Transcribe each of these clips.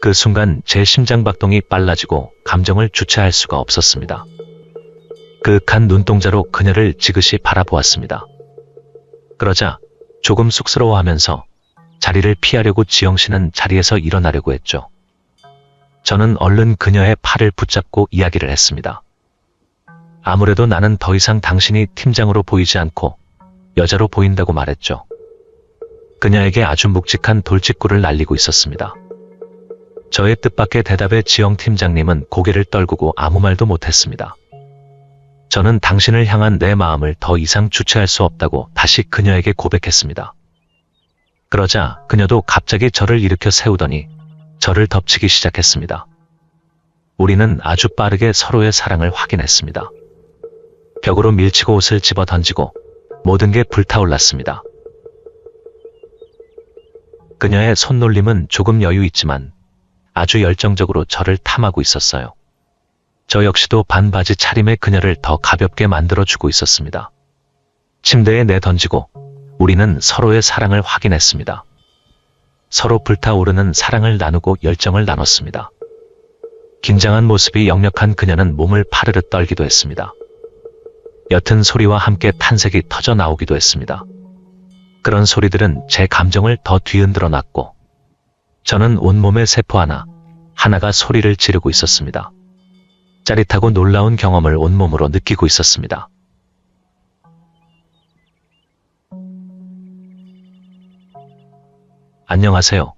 그 순간 제 심장박동이 빨라지고 감정을 주체할 수가 없었습니다. 그윽한 눈동자로 그녀를 지그시 바라보았습니다. 그러자 조금 쑥스러워하면서 자리를 피하려고 지영 씨는 자리에서 일어나려고 했죠. 저는 얼른 그녀의 팔을 붙잡고 이야기를 했습니다. 아무래도 나는 더 이상 당신이 팀장으로 보이지 않고 여자로 보인다고 말했죠. 그녀에게 아주 묵직한 돌직구를 날리고 있었습니다. 저의 뜻밖의 대답에 지영 팀장님은 고개를 떨구고 아무 말도 못했습니다. 저는 당신을 향한 내 마음을 더 이상 주체할 수 없다고 다시 그녀에게 고백했습니다. 그러자 그녀도 갑자기 저를 일으켜 세우더니 저를 덮치기 시작했습니다. 우리는 아주 빠르게 서로의 사랑을 확인했습니다. 벽으로 밀치고 옷을 집어 던지고 모든 게 불타올랐습니다. 그녀의 손놀림은 조금 여유 있지만 아주 열정적으로 저를 탐하고 있었어요. 저 역시도 반바지 차림의 그녀를 더 가볍게 만들어주고 있었습니다. 침대에 내던지고 우리는 서로의 사랑을 확인했습니다. 서로 불타오르는 사랑을 나누고 열정을 나눴습니다. 긴장한 모습이 역력한 그녀는 몸을 파르르 떨기도 했습니다. 옅은 소리와 함께 탄색이 터져 나오기도 했습니다. 그런 소리들은 제 감정을 더 뒤흔들어 놨고 저는 온몸의 세포 하나가 소리를 지르고 있었습니다. 짜릿하고 놀라운 경험을 온몸으로 느끼고 있었습니다. 안녕하세요.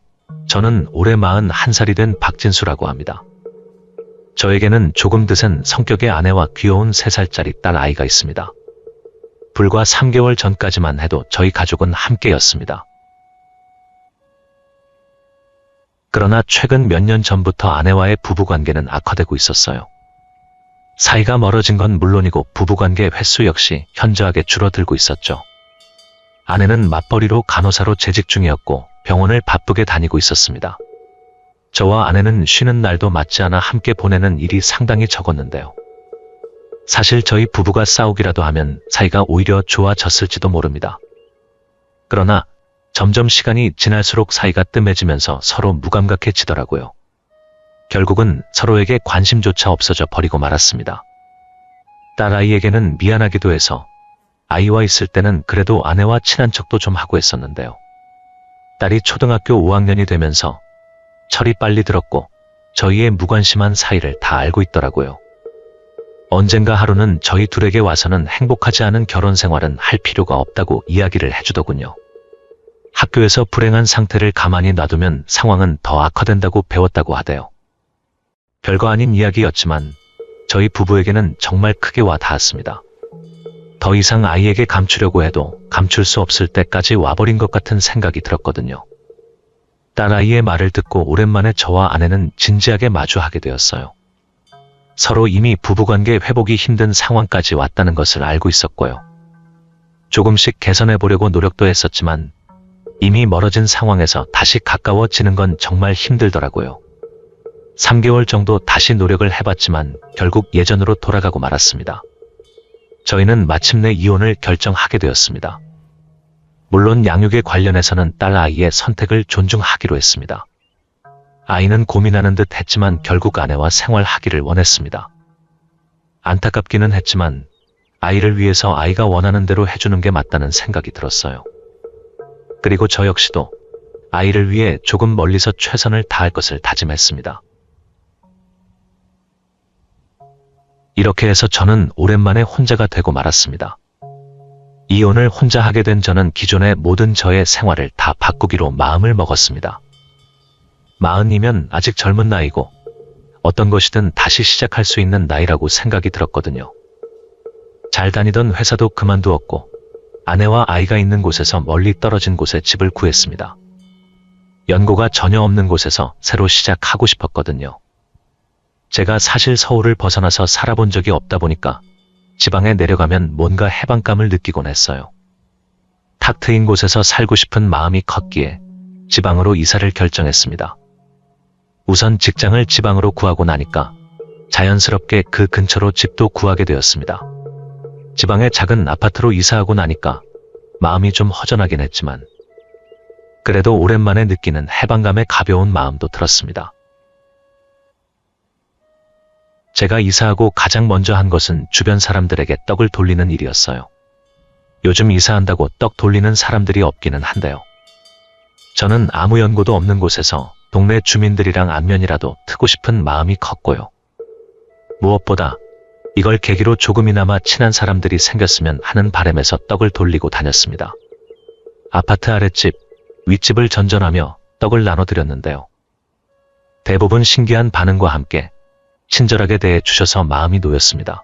저는 올해 41살이 된 박진수라고 합니다. 저에게는 조금 드센 성격의 아내와 귀여운 3살짜리 딸 아이가 있습니다. 불과 3개월 전까지만 해도 저희 가족은 함께였습니다. 그러나 최근 몇 년 전부터 아내와의 부부관계는 악화되고 있었어요. 사이가 멀어진 건 물론이고 부부관계 횟수 역시 현저하게 줄어들고 있었죠. 아내는 맞벌이로 간호사로 재직 중이었고 병원을 바쁘게 다니고 있었습니다. 저와 아내는 쉬는 날도 맞지 않아 함께 보내는 일이 상당히 적었는데요. 사실 저희 부부가 싸우기라도 하면 사이가 오히려 좋아졌을지도 모릅니다. 그러나 점점 시간이 지날수록 사이가 뜸해지면서 서로 무감각해지더라고요. 결국은 서로에게 관심조차 없어져 버리고 말았습니다. 딸아이에게는 미안하기도 해서 아이와 있을 때는 그래도 아내와 친한 척도 좀 하고 했었는데요. 딸이 초등학교 5학년이 되면서 철이 빨리 들었고 저희의 무관심한 사이를 다 알고 있더라고요. 언젠가 하루는 저희 둘에게 와서는 행복하지 않은 결혼 생활은 할 필요가 없다고 이야기를 해주더군요. 학교에서 불행한 상태를 가만히 놔두면 상황은 더 악화된다고 배웠다고 하대요. 별거 아닌 이야기였지만 저희 부부에게는 정말 크게 와 닿았습니다. 더 이상 아이에게 감추려고 해도 감출 수 없을 때까지 와버린 것 같은 생각이 들었거든요. 딸아이의 말을 듣고 오랜만에 저와 아내는 진지하게 마주하게 되었어요. 서로 이미 부부관계 회복이 힘든 상황까지 왔다는 것을 알고 있었고요. 조금씩 개선해보려고 노력도 했었지만 이미 멀어진 상황에서 다시 가까워지는 건 정말 힘들더라고요. 3개월 정도 다시 노력을 해봤지만 결국 예전으로 돌아가고 말았습니다. 저희는 마침내 이혼을 결정하게 되었습니다. 물론 양육에 관련해서는 딸 아이의 선택을 존중하기로 했습니다. 아이는 고민하는 듯 했지만 결국 아내와 생활하기를 원했습니다. 안타깝기는 했지만 아이를 위해서 아이가 원하는 대로 해주는 게 맞다는 생각이 들었어요. 그리고 저 역시도 아이를 위해 조금 멀리서 최선을 다할 것을 다짐했습니다. 이렇게 해서 저는 오랜만에 혼자가 되고 말았습니다. 이혼을 혼자 하게 된 저는 기존의 모든 저의 생활을 다 바꾸기로 마음을 먹었습니다. 40이면 아직 젊은 나이고 어떤 것이든 다시 시작할 수 있는 나이라고 생각이 들었거든요. 잘 다니던 회사도 그만두었고 아내와 아이가 있는 곳에서 멀리 떨어진 곳에 집을 구했습니다. 연고가 전혀 없는 곳에서 새로 시작하고 싶었거든요. 제가 사실 서울을 벗어나서 살아본 적이 없다 보니까 지방에 내려가면 뭔가 해방감을 느끼곤 했어요. 탁 트인 곳에서 살고 싶은 마음이 컸기에 지방으로 이사를 결정했습니다. 우선 직장을 지방으로 구하고 나니까 자연스럽게 그 근처로 집도 구하게 되었습니다. 지방의 작은 아파트로 이사하고 나니까 마음이 좀 허전하긴 했지만 그래도 오랜만에 느끼는 해방감의 가벼운 마음도 들었습니다. 제가 이사하고 가장 먼저 한 것은 주변 사람들에게 떡을 돌리는 일이었어요. 요즘 이사한다고 떡 돌리는 사람들이 없기는 한데요. 저는 아무 연고도 없는 곳에서 동네 주민들이랑 안면이라도 트고 싶은 마음이 컸고요. 무엇보다 이걸 계기로 조금이나마 친한 사람들이 생겼으면 하는 바람에서 떡을 돌리고 다녔습니다. 아파트 아랫집, 윗집을 전전하며 떡을 나눠드렸는데요. 대부분 신기한 반응과 함께 친절하게 대해주셔서 마음이 놓였습니다.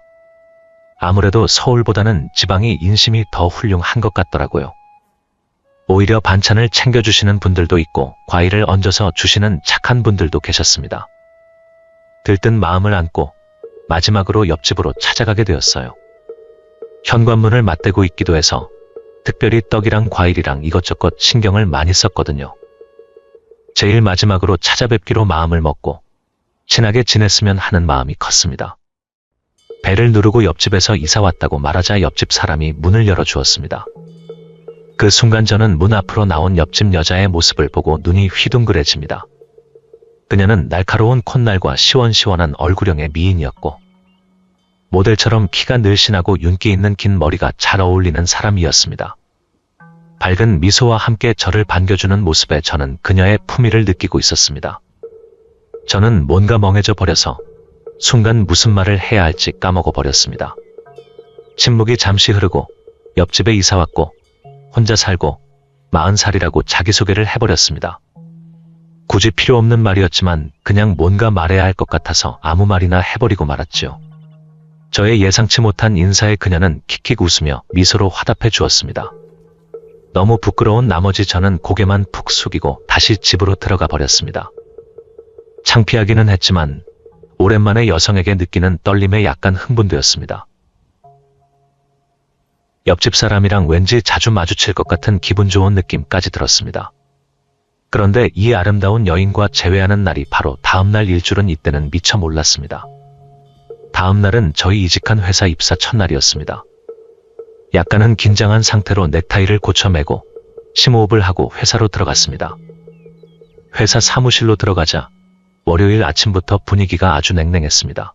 아무래도 서울보다는 지방이 인심이 더 훌륭한 것 같더라고요. 오히려 반찬을 챙겨주시는 분들도 있고 과일을 얹어서 주시는 착한 분들도 계셨습니다. 들뜬 마음을 안고 마지막으로 옆집으로 찾아가게 되었어요. 현관문을 맞대고 있기도 해서 특별히 떡이랑 과일이랑 이것저것 신경을 많이 썼거든요. 제일 마지막으로 찾아뵙기로 마음을 먹고 친하게 지냈으면 하는 마음이 컸습니다. 벨을 누르고 옆집에서 이사 왔다고 말하자 옆집 사람이 문을 열어주었습니다. 그 순간 저는 문 앞으로 나온 옆집 여자의 모습을 보고 눈이 휘둥그레집니다. 그녀는 날카로운 콧날과 시원시원한 얼굴형의 미인이었고 모델처럼 키가 늘씬하고 윤기 있는 긴 머리가 잘 어울리는 사람이었습니다. 밝은 미소와 함께 저를 반겨주는 모습에 저는 그녀의 품위를 느끼고 있었습니다. 저는 뭔가 멍해져 버려서 순간 무슨 말을 해야 할지 까먹어 버렸습니다. 침묵이 잠시 흐르고 옆집에 이사 왔고 혼자 살고 40살이라고 자기소개를 해버렸습니다. 굳이 필요 없는 말이었지만 그냥 뭔가 말해야 할 것 같아서 아무 말이나 해버리고 말았지요. 저의 예상치 못한 인사에 그녀는 킥킥 웃으며 미소로 화답해 주었습니다. 너무 부끄러운 나머지 저는 고개만 푹 숙이고 다시 집으로 들어가 버렸습니다. 창피하기는 했지만 오랜만에 여성에게 느끼는 떨림에 약간 흥분되었습니다. 옆집 사람이랑 왠지 자주 마주칠 것 같은 기분 좋은 느낌까지 들었습니다. 그런데 이 아름다운 여인과 재회하는 날이 바로 다음날 일줄은 이때는 미처 몰랐습니다. 다음날은 저희 이직한 회사 입사 첫날이었습니다. 약간은 긴장한 상태로 넥타이를 고쳐 매고 심호흡을 하고 회사로 들어갔습니다. 회사 사무실로 들어가자 월요일 아침부터 분위기가 아주 냉랭했습니다.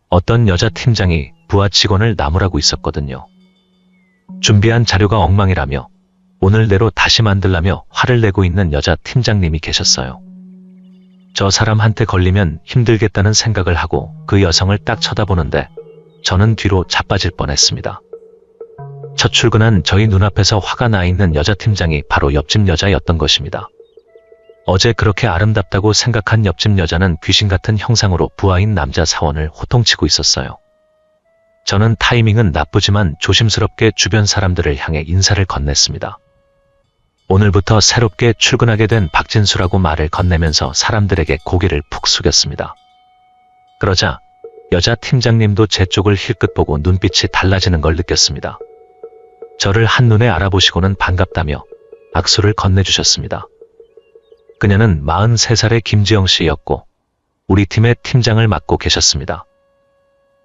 어떤 여자 팀장이 부하 직원을 나무라고 있었거든요. 준비한 자료가 엉망이라며 오늘내로 다시 만들라며 화를 내고 있는 여자 팀장님이 계셨어요. 저 사람한테 걸리면 힘들겠다는 생각을 하고 그 여성을 딱 쳐다보는데 저는 뒤로 자빠질 뻔했습니다. 첫 출근한 저희 눈앞에서 화가 나 있는 여자 팀장이 바로 옆집 여자였던 것입니다. 어제 그렇게 아름답다고 생각한 옆집 여자는 귀신 같은 형상으로 부하인 남자 사원을 호통치고 있었어요. 저는 타이밍은 나쁘지만 조심스럽게 주변 사람들을 향해 인사를 건넸습니다. 오늘부터 새롭게 출근하게 된 박진수라고 말을 건네면서 사람들에게 고개를 푹 숙였습니다. 그러자 여자 팀장님도 제 쪽을 힐끗 보고 눈빛이 달라지는 걸 느꼈습니다. 저를 한눈에 알아보시고는 반갑다며 악수를 건네주셨습니다. 그녀는 43살의 김지영 씨였고 우리 팀의 팀장을 맡고 계셨습니다.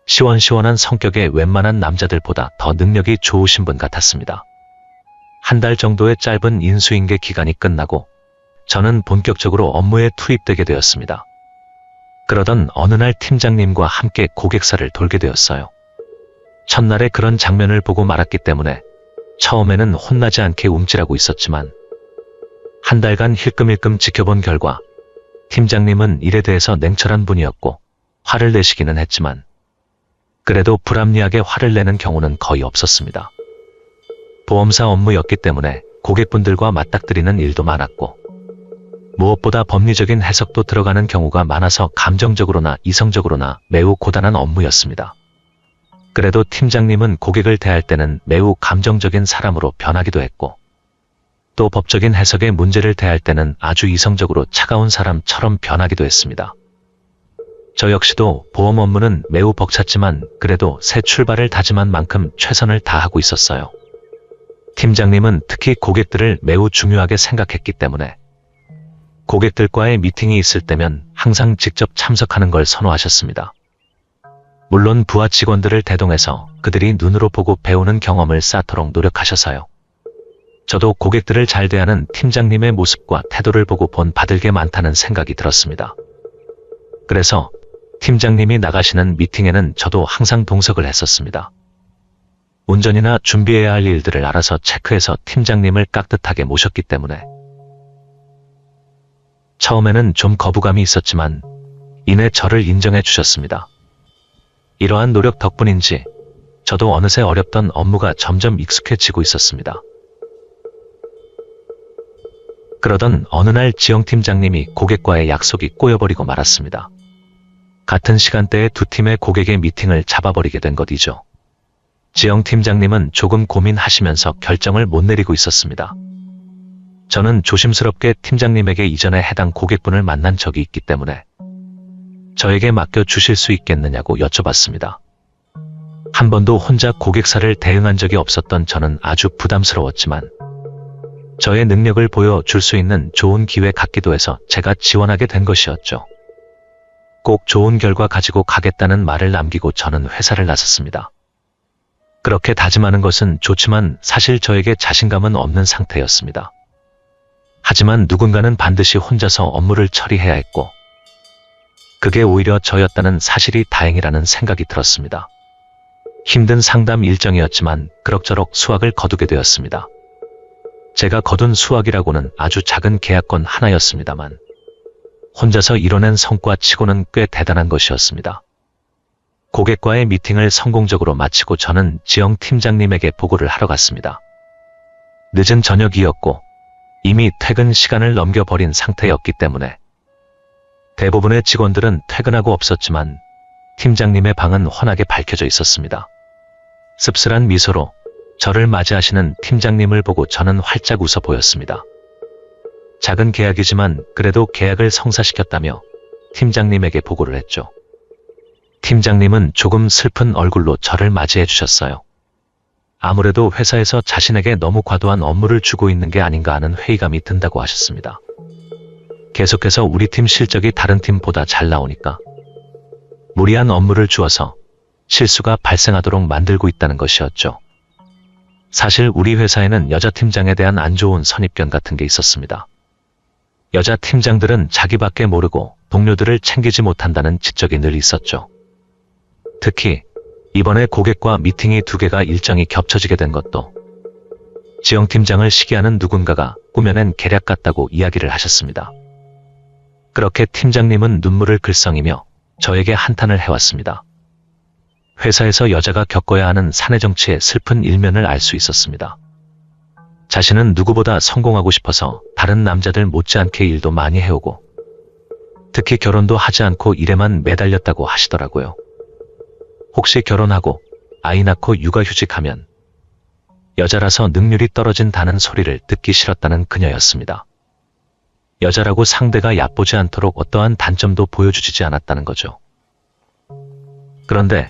시원시원한 성격에 웬만한 남자들보다 더 능력이 좋으신 분 같았습니다. 한 달 정도의 짧은 인수인계 기간이 끝나고 저는 본격적으로 업무에 투입되게 되었습니다. 그러던 어느 날 팀장님과 함께 고객사를 돌게 되었어요. 첫날에 그런 장면을 보고 말았기 때문에 처음에는 혼나지 않게 움찔하고 있었지만 한 달간 힐끔힐끔 지켜본 결과 팀장님은 일에 대해서 냉철한 분이었고 화를 내시기는 했지만 그래도 불합리하게 화를 내는 경우는 거의 없었습니다. 보험사 업무였기 때문에 고객분들과 맞닥뜨리는 일도 많았고 무엇보다 법리적인 해석도 들어가는 경우가 많아서 감정적으로나 이성적으로나 매우 고단한 업무였습니다. 그래도 팀장님은 고객을 대할 때는 매우 감정적인 사람으로 변하기도 했고 또 법적인 해석의 문제를 대할 때는 아주 이성적으로 차가운 사람처럼 변하기도 했습니다. 저 역시도 보험 업무는 매우 벅찼지만 그래도 새 출발을 다짐한 만큼 최선을 다하고 있었어요. 팀장님은 특히 고객들을 매우 중요하게 생각했기 때문에 고객들과의 미팅이 있을 때면 항상 직접 참석하는 걸 선호하셨습니다. 물론 부하 직원들을 대동해서 그들이 눈으로 보고 배우는 경험을 쌓도록 노력하셔서요. 저도 고객들을 잘 대하는 팀장님의 모습과 태도를 보고 본받을 게 많다는 생각이 들었습니다. 그래서 팀장님이 나가시는 미팅에는 저도 항상 동석을 했었습니다. 운전이나 준비해야 할 일들을 알아서 체크해서 팀장님을 깍듯하게 모셨기 때문에. 처음에는 좀 거부감이 있었지만 이내 저를 인정해 주셨습니다. 이러한 노력 덕분인지 저도 어느새 어렵던 업무가 점점 익숙해지고 있었습니다. 그러던 어느 날 지영 팀장님이 고객과의 약속이 꼬여버리고 말았습니다. 같은 시간대에 두 팀의 고객의 미팅을 잡아버리게 된 것이죠. 지영 팀장님은 조금 고민하시면서 결정을 못 내리고 있었습니다. 저는 조심스럽게 팀장님에게 이전에 해당 고객분을 만난 적이 있기 때문에 저에게 맡겨주실 수 있겠느냐고 여쭤봤습니다. 한 번도 혼자 고객사를 대응한 적이 없었던 저는 아주 부담스러웠지만 저의 능력을 보여줄 수 있는 좋은 기회 같기도 해서 제가 지원하게 된 것이었죠. 꼭 좋은 결과 가지고 가겠다는 말을 남기고 저는 회사를 나섰습니다. 그렇게 다짐하는 것은 좋지만 사실 저에게 자신감은 없는 상태였습니다. 하지만 누군가는 반드시 혼자서 업무를 처리해야 했고 그게 오히려 저였다는 사실이 다행이라는 생각이 들었습니다. 힘든 상담 일정이었지만 그럭저럭 수확을 거두게 되었습니다. 제가 거둔 수확이라고는 아주 작은 계약건 하나였습니다만 혼자서 이뤄낸 성과치고는 꽤 대단한 것이었습니다. 고객과의 미팅을 성공적으로 마치고 저는 지영 팀장님에게 보고를 하러 갔습니다. 늦은 저녁이었고 이미 퇴근 시간을 넘겨버린 상태였기 때문에 대부분의 직원들은 퇴근하고 없었지만 팀장님의 방은 환하게 밝혀져 있었습니다. 씁쓸한 미소로 저를 맞이하시는 팀장님을 보고 저는 활짝 웃어 보였습니다. 작은 계약이지만 그래도 계약을 성사시켰다며 팀장님에게 보고를 했죠. 팀장님은 조금 슬픈 얼굴로 저를 맞이해 주셨어요. 아무래도 회사에서 자신에게 너무 과도한 업무를 주고 있는 게 아닌가 하는 회의감이 든다고 하셨습니다. 계속해서 우리 팀 실적이 다른 팀보다 잘 나오니까 무리한 업무를 주어서 실수가 발생하도록 만들고 있다는 것이었죠. 사실 우리 회사에는 여자 팀장에 대한 안 좋은 선입견 같은 게 있었습니다. 여자 팀장들은 자기밖에 모르고 동료들을 챙기지 못한다는 지적이 늘 있었죠. 특히 이번에 고객과 미팅이 2개가 일정이 겹쳐지게 된 것도 지영 팀장을 시기하는 누군가가 꾸며낸 계략 같다고 이야기를 하셨습니다. 그렇게 팀장님은 눈물을 글썽이며 저에게 한탄을 해왔습니다. 회사에서 여자가 겪어야 하는 사내 정치의 슬픈 일면을 알 수 있었습니다. 자신은 누구보다 성공하고 싶어서 다른 남자들 못지않게 일도 많이 해오고 특히 결혼도 하지 않고 일에만 매달렸다고 하시더라고요. 혹시 결혼하고 아이 낳고 육아휴직하면 여자라서 능률이 떨어진다는 소리를 듣기 싫었다는 그녀였습니다. 여자라고 상대가 얕보지 않도록 어떠한 단점도 보여주지 않았다는 거죠. 그런데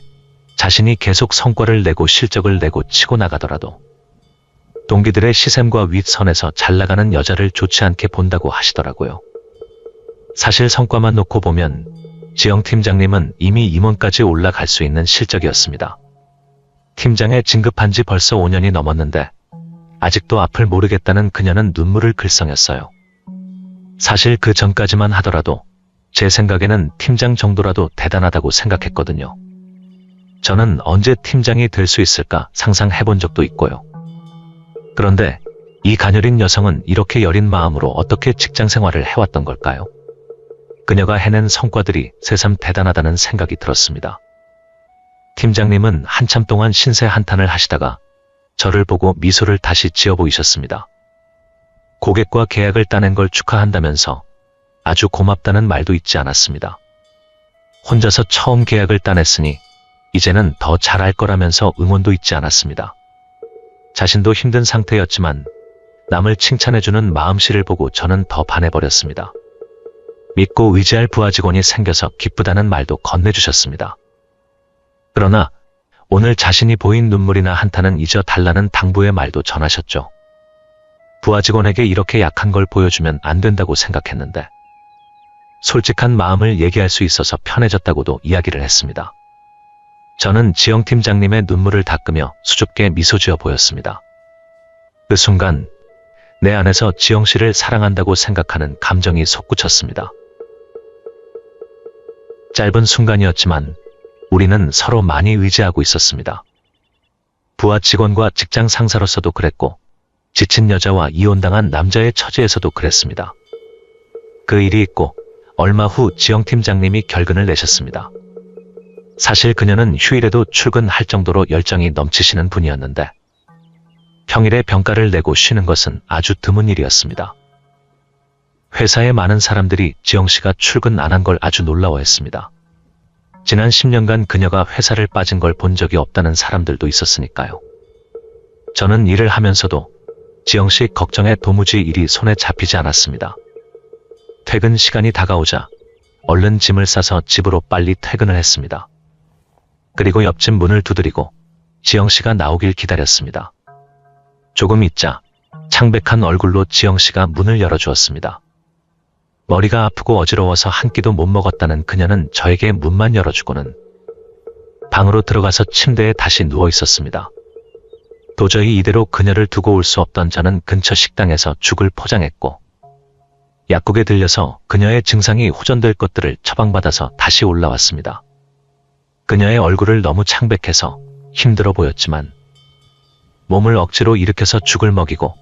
자신이 계속 성과를 내고 실적을 내고 치고 나가더라도 동기들의 시샘과 윗선에서 잘 나가는 여자를 좋지 않게 본다고 하시더라고요. 사실 성과만 놓고 보면 지영 팀장님은 이미 임원까지 올라갈 수 있는 실적이었습니다. 팀장에 진급한 지 벌써 5년이 넘었는데 아직도 앞을 모르겠다는 그녀는 눈물을 글썽였어요. 사실 그 전까지만 하더라도 제 생각에는 팀장 정도라도 대단하다고 생각했거든요. 저는 언제 팀장이 될 수 있을까 상상해본 적도 있고요. 그런데 이 가녀린 여성은 이렇게 여린 마음으로 어떻게 직장 생활을 해왔던 걸까요? 그녀가 해낸 성과들이 새삼 대단하다는 생각이 들었습니다. 팀장님은 한참 동안 신세 한탄을 하시다가 저를 보고 미소를 다시 지어 보이셨습니다. 고객과 계약을 따낸 걸 축하한다면서 아주 고맙다는 말도 잊지 않았습니다. 혼자서 처음 계약을 따냈으니 이제는 더 잘할 거라면서 응원도 잊지 않았습니다. 자신도 힘든 상태였지만 남을 칭찬해주는 마음씨를 보고 저는 더 반해버렸습니다. 믿고 의지할 부하 직원이 생겨서 기쁘다는 말도 건네주셨습니다. 그러나 오늘 자신이 보인 눈물이나 한탄은 잊어 달라는 당부의 말도 전하셨죠. 부하 직원에게 이렇게 약한 걸 보여주면 안 된다고 생각했는데 솔직한 마음을 얘기할 수 있어서 편해졌다고도 이야기를 했습니다. 저는 지영 팀장님의 눈물을 닦으며 수줍게 미소 지어 보였습니다. 그 순간 내 안에서 지영 씨를 사랑한다고 생각하는 감정이 솟구쳤습니다. 짧은 순간이었지만 우리는 서로 많이 의지하고 있었습니다. 부하 직원과 직장 상사로서도 그랬고 지친 여자와 이혼당한 남자의 처지에서도 그랬습니다. 그 일이 있고 얼마 후 지영 팀장님이 결근을 내셨습니다. 사실 그녀는 휴일에도 출근할 정도로 열정이 넘치시는 분이었는데 평일에 병가를 내고 쉬는 것은 아주 드문 일이었습니다. 회사의 많은 사람들이 지영 씨가 출근 안 한 걸 아주 놀라워했습니다. 지난 10년간 그녀가 회사를 빠진 걸 본 적이 없다는 사람들도 있었으니까요. 저는 일을 하면서도 지영 씨 걱정에 도무지 일이 손에 잡히지 않았습니다. 퇴근 시간이 다가오자 얼른 짐을 싸서 집으로 빨리 퇴근을 했습니다. 그리고 옆집 문을 두드리고 지영 씨가 나오길 기다렸습니다. 조금 있자 창백한 얼굴로 지영 씨가 문을 열어주었습니다. 머리가 아프고 어지러워서 한 끼도 못 먹었다는 그녀는 저에게 문만 열어주고는 방으로 들어가서 침대에 다시 누워 있었습니다. 도저히 이대로 그녀를 두고 올 수 없던 저는 근처 식당에서 죽을 포장했고 약국에 들려서 그녀의 증상이 호전될 것들을 처방받아서 다시 올라왔습니다. 그녀의 얼굴을 너무 창백해서 힘들어 보였지만 몸을 억지로 일으켜서 죽을 먹이고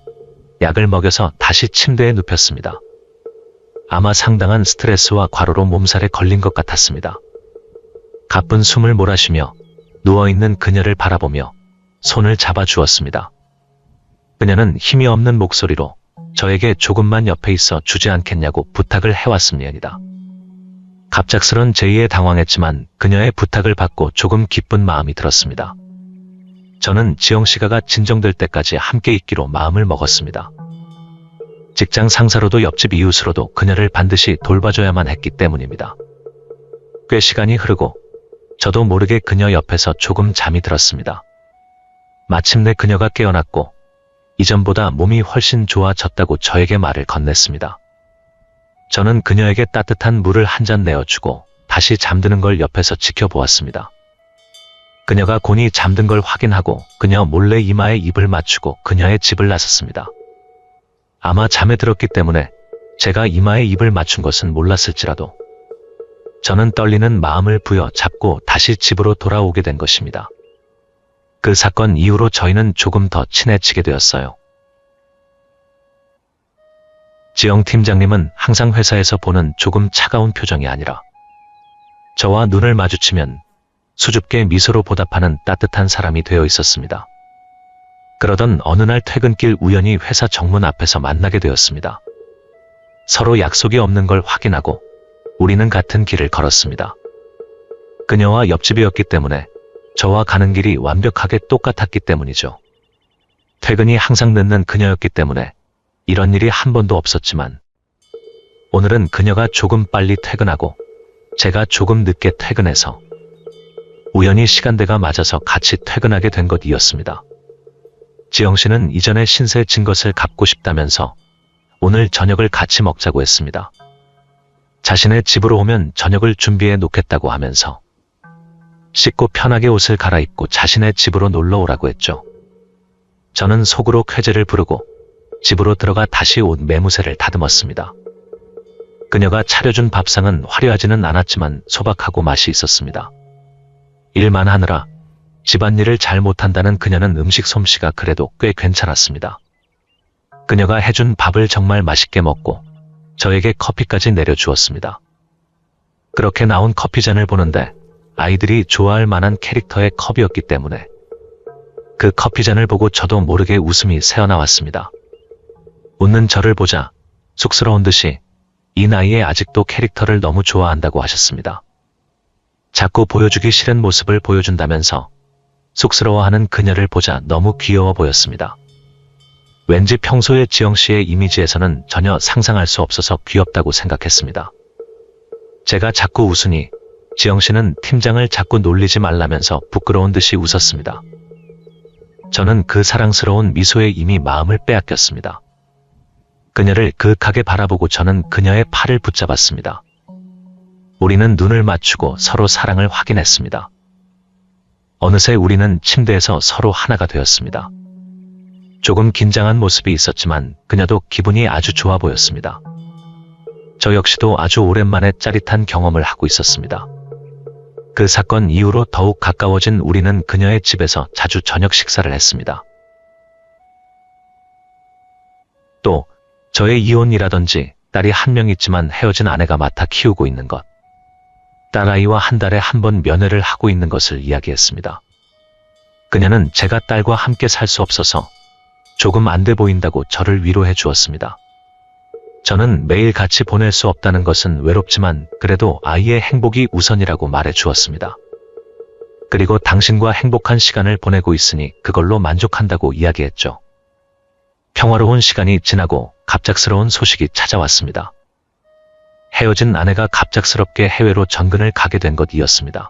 약을 먹여서 다시 침대에 눕혔습니다. 아마 상당한 스트레스와 과로로 몸살에 걸린 것 같았습니다. 가쁜 숨을 몰아쉬며 누워있는 그녀를 바라보며 손을 잡아주었습니다. 그녀는 힘이 없는 목소리로 저에게 조금만 옆에 있어 주지 않겠냐고 부탁을 해왔습니다. 갑작스런 제의에 당황했지만 그녀의 부탁을 받고 조금 기쁜 마음이 들었습니다. 저는 지영 씨가 진정될 때까지 함께 있기로 마음을 먹었습니다. 직장 상사로도 옆집 이웃으로도 그녀를 반드시 돌봐줘야만 했기 때문입니다. 꽤 시간이 흐르고 저도 모르게 그녀 옆에서 조금 잠이 들었습니다. 마침내 그녀가 깨어났고 이전보다 몸이 훨씬 좋아졌다고 저에게 말을 건넸습니다. 저는 그녀에게 따뜻한 물을 한 잔 내어주고 다시 잠드는 걸 옆에서 지켜보았습니다. 그녀가 곤히 잠든 걸 확인하고 그녀 몰래 이마에 입을 맞추고 그녀의 집을 나섰습니다. 아마 잠에 들었기 때문에 제가 이마에 입을 맞춘 것은 몰랐을지라도 저는 떨리는 마음을 부여잡고 다시 집으로 돌아오게 된 것입니다. 그 사건 이후로 저희는 조금 더 친해지게 되었어요. 지영 팀장님은 항상 회사에서 보는 조금 차가운 표정이 아니라 저와 눈을 마주치면 수줍게 미소로 보답하는 따뜻한 사람이 되어 있었습니다. 그러던 어느 날 퇴근길 우연히 회사 정문 앞에서 만나게 되었습니다. 서로 약속이 없는 걸 확인하고 우리는 같은 길을 걸었습니다. 그녀와 옆집이었기 때문에 저와 가는 길이 완벽하게 똑같았기 때문이죠. 퇴근이 항상 늦는 그녀였기 때문에 이런 일이 한 번도 없었지만 오늘은 그녀가 조금 빨리 퇴근하고 제가 조금 늦게 퇴근해서 우연히 시간대가 맞아서 같이 퇴근하게 된 것이었습니다. 지영 씨는 이전에 신세 진 것을 갚고 싶다면서 오늘 저녁을 같이 먹자고 했습니다. 자신의 집으로 오면 저녁을 준비해 놓겠다고 하면서 씻고 편하게 옷을 갈아입고 자신의 집으로 놀러 오라고 했죠. 저는 속으로 쾌재를 부르고 집으로 들어가 다시 옷 매무새를 다듬었습니다. 그녀가 차려준 밥상은 화려하지는 않았지만 소박하고 맛이 있었습니다. 일만 하느라 집안일을 잘 못한다는 그녀는 음식 솜씨가 그래도 꽤 괜찮았습니다. 그녀가 해준 밥을 정말 맛있게 먹고 저에게 커피까지 내려주었습니다. 그렇게 나온 커피잔을 보는데 아이들이 좋아할 만한 캐릭터의 컵이었기 때문에 그 커피잔을 보고 저도 모르게 웃음이 새어나왔습니다. 웃는 저를 보자 쑥스러운 듯이 이 나이에 아직도 캐릭터를 너무 좋아한다고 하셨습니다. 자꾸 보여주기 싫은 모습을 보여준다면서 쑥스러워하는 그녀를 보자 너무 귀여워 보였습니다. 왠지 평소의 지영 씨의 이미지에서는 전혀 상상할 수 없어서 귀엽다고 생각했습니다. 제가 자꾸 웃으니 지영 씨는 팀장을 자꾸 놀리지 말라면서 부끄러운 듯이 웃었습니다. 저는 그 사랑스러운 미소에 이미 마음을 빼앗겼습니다. 그녀를 그윽하게 바라보고 저는 그녀의 팔을 붙잡았습니다. 우리는 눈을 맞추고 서로 사랑을 확인했습니다. 어느새 우리는 침대에서 서로 하나가 되었습니다. 조금 긴장한 모습이 있었지만 그녀도 기분이 아주 좋아 보였습니다. 저 역시도 아주 오랜만에 짜릿한 경험을 하고 있었습니다. 그 사건 이후로 더욱 가까워진 우리는 그녀의 집에서 자주 저녁 식사를 했습니다. 또 저의 이혼이라든지 딸이 한 명 있지만 헤어진 아내가 맡아 키우고 있는 것, 딸아이와 한 달에 한 번 면회를 하고 있는 것을 이야기했습니다. 그녀는 제가 딸과 함께 살 수 없어서 조금 안 돼 보인다고 저를 위로해 주었습니다. 저는 매일 같이 보낼 수 없다는 것은 외롭지만 그래도 아이의 행복이 우선이라고 말해 주었습니다. 그리고 당신과 행복한 시간을 보내고 있으니 그걸로 만족한다고 이야기했죠. 평화로운 시간이 지나고 갑작스러운 소식이 찾아왔습니다. 헤어진 아내가 갑작스럽게 해외로 전근을 가게 된 것이었습니다.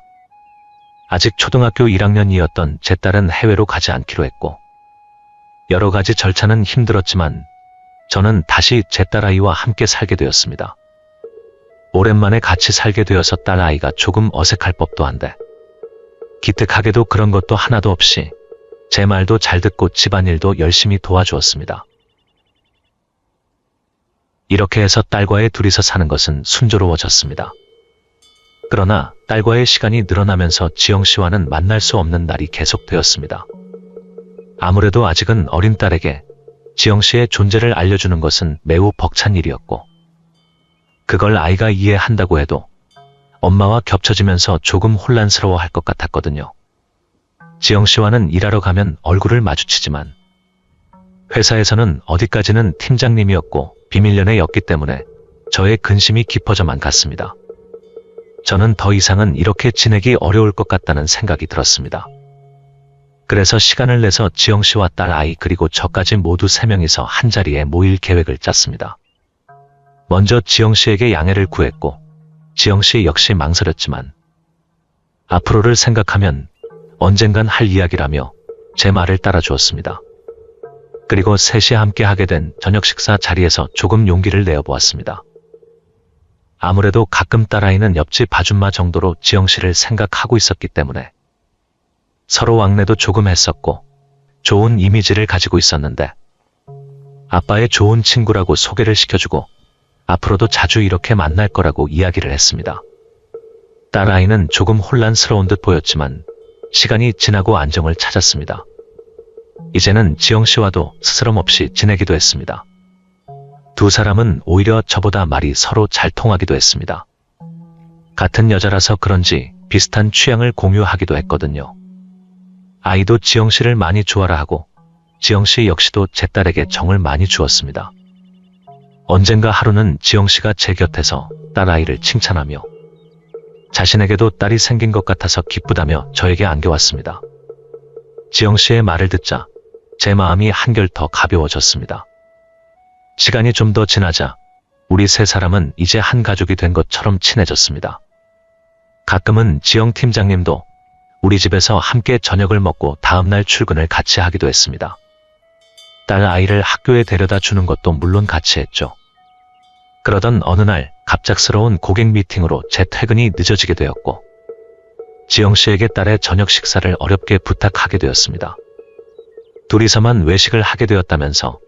아직 초등학교 1학년이었던 제 딸은 해외로 가지 않기로 했고, 여러 가지 절차는 힘들었지만 저는 다시 제 딸아이와 함께 살게 되었습니다. 오랜만에 같이 살게 되어서 딸아이가 조금 어색할 법도 한데, 기특하게도 그런 것도 하나도 없이 제 말도 잘 듣고 집안일도 열심히 도와주었습니다. 이렇게 해서 딸과의 둘이서 사는 것은 순조로워졌습니다. 그러나 딸과의 시간이 늘어나면서 지영씨와는 만날 수 없는 날이 계속되었습니다. 아무래도 아직은 어린 딸에게 지영씨의 존재를 알려주는 것은 매우 벅찬 일이었고, 그걸 아이가 이해한다고 해도 엄마와 겹쳐지면서 조금 혼란스러워할 것 같았거든요. 지영씨와는 일하러 가면 얼굴을 마주치지만 회사에서는 어디까지는 팀장님이었고 비밀연애였기 때문에 저의 근심이 깊어져만 갔습니다. 저는 더 이상은 이렇게 지내기 어려울 것 같다는 생각이 들었습니다. 그래서 시간을 내서 지영씨와 딸 아이 그리고 저까지 모두 3명이서 한자리에 모일 계획을 짰습니다. 먼저 지영씨에게 양해를 구했고, 지영씨 역시 망설였지만 앞으로를 생각하면 언젠간 할 이야기라며 제 말을 따라주었습니다. 그리고 셋이 함께 하게 된 저녁 식사 자리에서 조금 용기를 내어보았습니다. 아무래도 가끔 딸아이는 옆집 아줌마 정도로 지영씨를 생각하고 있었기 때문에 서로 왕래도 조금 했었고 좋은 이미지를 가지고 있었는데, 아빠의 좋은 친구라고 소개를 시켜주고 앞으로도 자주 이렇게 만날 거라고 이야기를 했습니다. 딸아이는 조금 혼란스러운 듯 보였지만 시간이 지나고 안정을 찾았습니다. 이제는 지영씨와도 스스럼 없이 지내기도 했습니다. 두 사람은 오히려 저보다 말이 서로 잘 통하기도 했습니다. 같은 여자라서 그런지 비슷한 취향을 공유하기도 했거든요. 아이도 지영씨를 많이 좋아라 하고 지영씨 역시도 제 딸에게 정을 많이 주었습니다. 언젠가 하루는 지영씨가 제 곁에서 딸아이를 칭찬하며 자신에게도 딸이 생긴 것 같아서 기쁘다며 저에게 안겨왔습니다. 지영씨의 말을 듣자 제 마음이 한결 더 가벼워졌습니다. 시간이 좀 더 지나자 우리 세 사람은 이제 한 가족이 된 것처럼 친해졌습니다. 가끔은 지영 팀장님도 우리 집에서 함께 저녁을 먹고 다음날 출근을 같이 하기도 했습니다. 딸 아이를 학교에 데려다 주는 것도 물론 같이 했죠. 그러던 어느 날 갑작스러운 고객 미팅으로 제 퇴근이 늦어지게 되었고, 지영씨에게 딸의 저녁 식사를 어렵게 부탁하게 되었습니다. 둘이서만 외식을 하게 되었다면서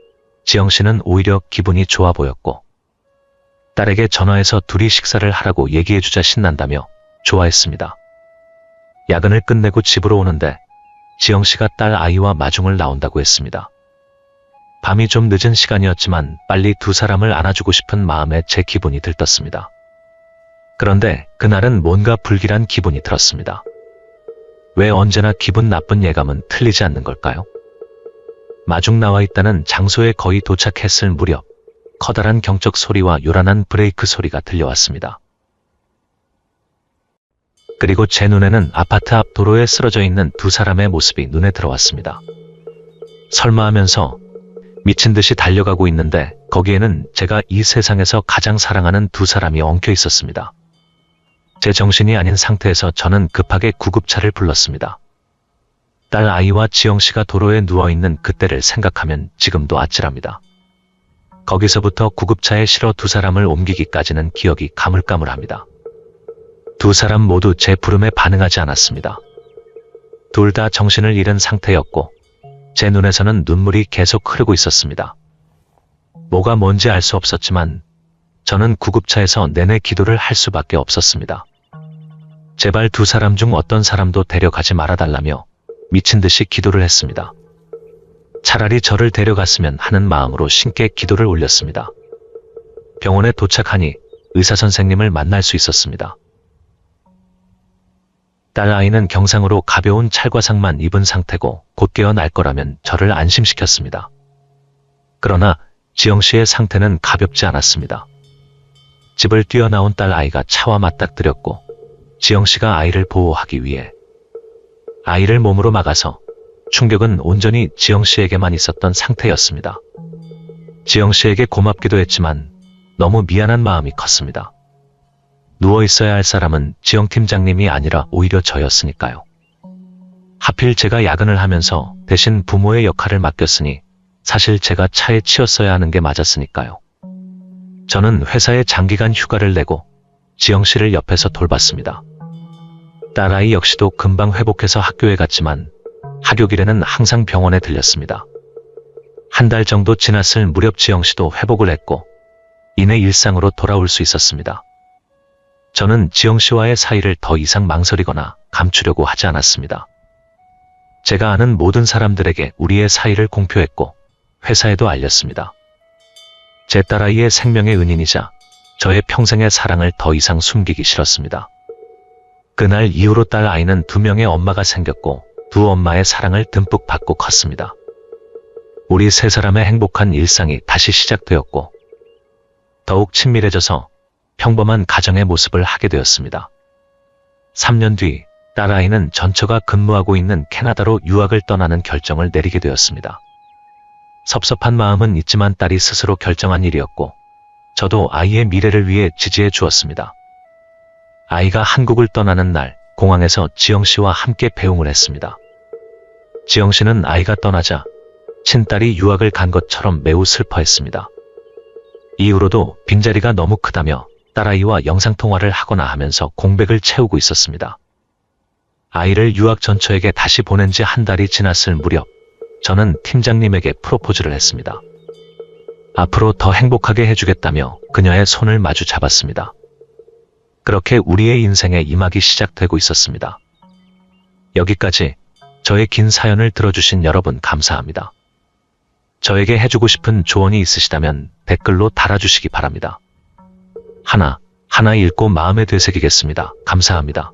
지영씨는 오히려 기분이 좋아 보였고, 딸에게 전화해서 둘이 식사를 하라고 얘기해주자 신난다며 좋아했습니다. 야근을 끝내고 집으로 오는데 지영씨가 딸 아이와 마중을 나온다고 했습니다. 밤이 좀 늦은 시간이었지만 빨리 두 사람을 안아주고 싶은 마음에 제 기분이 들떴습니다. 그런데 그날은 뭔가 불길한 기분이 들었습니다. 왜 언제나 기분 나쁜 예감은 틀리지 않는 걸까요? 마중 나와 있다는 장소에 거의 도착했을 무렵 커다란 경적 소리와 요란한 브레이크 소리가 들려왔습니다. 그리고 제 눈에는 아파트 앞 도로에 쓰러져 있는 두 사람의 모습이 눈에 들어왔습니다. 설마 하면서 미친 듯이 달려가고 있는데 거기에는 제가 이 세상에서 가장 사랑하는 두 사람이 엉켜 있었습니다. 제 정신이 아닌 상태에서 저는 급하게 구급차를 불렀습니다. 딸 아이와 지영씨가 도로에 누워있는 그때를 생각하면 지금도 아찔합니다. 거기서부터 구급차에 실어 두 사람을 옮기기까지는 기억이 가물가물합니다. 두 사람 모두 제 부름에 반응하지 않았습니다. 둘 다 정신을 잃은 상태였고 제 눈에서는 눈물이 계속 흐르고 있었습니다. 뭐가 뭔지 알 수 없었지만 저는 구급차에서 내내 기도를 할 수밖에 없었습니다. 제발 두 사람 중 어떤 사람도 데려가지 말아달라며 미친 듯이 기도를 했습니다. 차라리 저를 데려갔으면 하는 마음으로 신께 기도를 올렸습니다. 병원에 도착하니 의사 선생님을 만날 수 있었습니다. 딸 아이는 경상으로 가벼운 찰과상만 입은 상태고 곧 깨어날 거라면 저를 안심시켰습니다. 그러나 지영 씨의 상태는 가볍지 않았습니다. 집을 뛰어나온 딸 아이가 차와 맞닥뜨렸고 지영 씨가 아이를 보호하기 위해 아이를 몸으로 막아서 충격은 온전히 지영 씨에게만 있었던 상태였습니다. 지영 씨에게 고맙기도 했지만 너무 미안한 마음이 컸습니다. 누워 있어야 할 사람은 지영 팀장님이 아니라 오히려 저였으니까요. 하필 제가 야근을 하면서 대신 부모의 역할을 맡겼으니 사실 제가 차에 치였어야 하는 게 맞았으니까요. 저는 회사에 장기간 휴가를 내고 지영 씨를 옆에서 돌봤습니다. 딸아이 역시도 금방 회복해서 학교에 갔지만 하교길에는 항상 병원에 들렸습니다. 한 달 정도 지났을 무렵 지영 씨도 회복을 했고 이내 일상으로 돌아올 수 있었습니다. 저는 지영 씨와의 사이를 더 이상 망설이거나 감추려고 하지 않았습니다. 제가 아는 모든 사람들에게 우리의 사이를 공표했고 회사에도 알렸습니다. 제 딸아이의 생명의 은인이자 저의 평생의 사랑을 더 이상 숨기기 싫었습니다. 그날 이후로 딸 아이는 2명의 엄마가 생겼고 두 엄마의 사랑을 듬뿍 받고 컸습니다. 우리 세 사람의 행복한 일상이 다시 시작되었고 더욱 친밀해져서 평범한 가정의 모습을 하게 되었습니다. 3년 뒤 딸아이는 전처가 근무하고 있는 캐나다로 유학을 떠나는 결정을 내리게 되었습니다. 섭섭한 마음은 있지만 딸이 스스로 결정한 일이었고 저도 아이의 미래를 위해 지지해 주었습니다. 아이가 한국을 떠나는 날 공항에서 지영 씨와 함께 배웅을 했습니다. 지영 씨는 아이가 떠나자 친딸이 유학을 간 것처럼 매우 슬퍼했습니다. 이후로도 빈자리가 너무 크다며 딸아이와 영상통화를 하거나 하면서 공백을 채우고 있었습니다. 아이를 유학 전처에게 다시 보낸 지 한 달이 지났을 무렵 저는 팀장님에게 프로포즈를 했습니다. 앞으로 더 행복하게 해주겠다며 그녀의 손을 마주 잡았습니다. 그렇게 우리의 인생의 이막이 시작되고 있었습니다. 여기까지 저의 긴 사연을 들어주신 여러분 감사합니다. 저에게 해주고 싶은 조언이 있으시다면 댓글로 달아주시기 바랍니다. 하나 읽고 마음에 되새기겠습니다. 감사합니다.